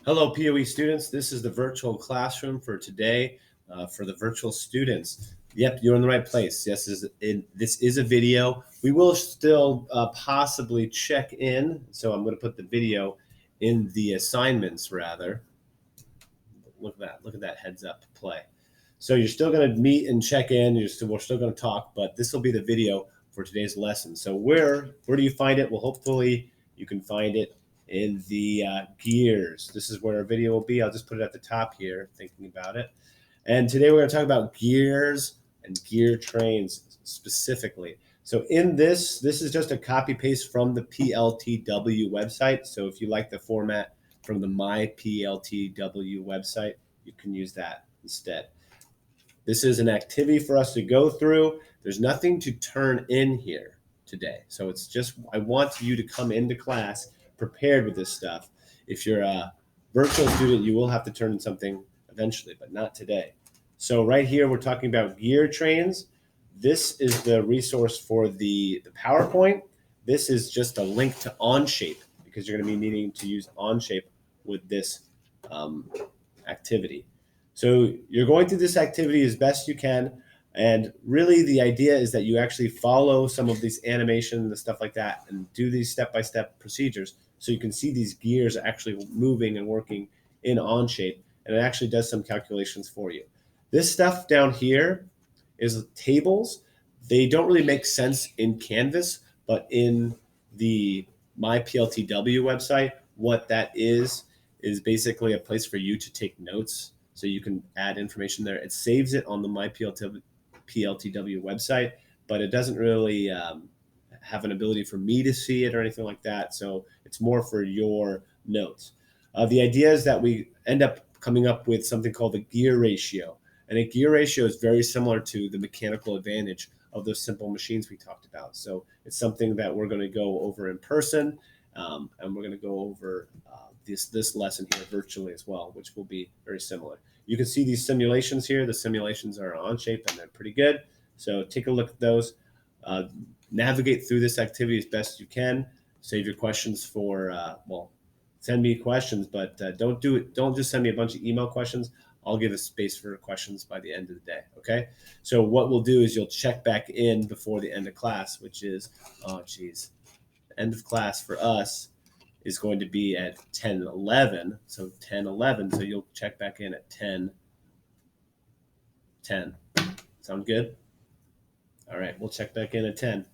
Hello, POE students. This is the virtual classroom for today for the virtual students. Yep, you're in the right place. Yes, this is a video. We will still possibly check in. So I'm going to put the video in the assignments rather. Look at that. Look at that heads up play. So you're still going to meet and check in. We're still going to talk, but this will be the video for today's lesson. So where do you find it? Well, hopefully you can find it in the gears. This is where our video will be. I'll just put it at the top here, thinking about it. And today we're going to talk about gears and gear trains specifically. So in this is just a copy paste from the PLTW website. So if you like the format from the My PLTW website, you can use that instead. This is an activity for us to go through. There's nothing to turn in here today. So it's just, I want you to come into class prepared with this stuff. If you're a virtual student, you will have to turn in something eventually, but not today. So right here, we're talking about gear trains. This is the resource for the PowerPoint. This is just a link to Onshape because you're going to be needing to use Onshape with this activity. So you're going through this activity as best you can. And really the idea is that you actually follow some of these animations and stuff like that and do these step-by-step procedures so you can see these gears actually moving and working in Onshape, and it actually does some calculations for you. This stuff down here is tables. They don't really make sense in Canvas, but in the MyPLTW website, what that is basically a place for you to take notes. So you can add information there. It saves it on the MyPLTW website, but it doesn't really have an ability for me to see it or anything like that. So it's more for your notes. The idea is that we end up coming up with something called a gear ratio. And a gear ratio is very similar to the mechanical advantage of those simple machines we talked about. So it's something that we're going to go over in person, and we're going to go over this lesson here virtually as well, which will be very similar. You can see these simulations here. The simulations are Onshape and they're pretty good. So take a look at those. Navigate through this activity as best you can. Save your questions for, send me questions, but don't do it. Don't just send me a bunch of email questions. I'll give a space for questions by the end of the day. Okay. So what we'll do is you'll check back in before the end of class, which is, end of class for us is going to be at 10:11. So 10:11. So you'll check back in at 10:10. Sound good? All right. We'll check back in at 10.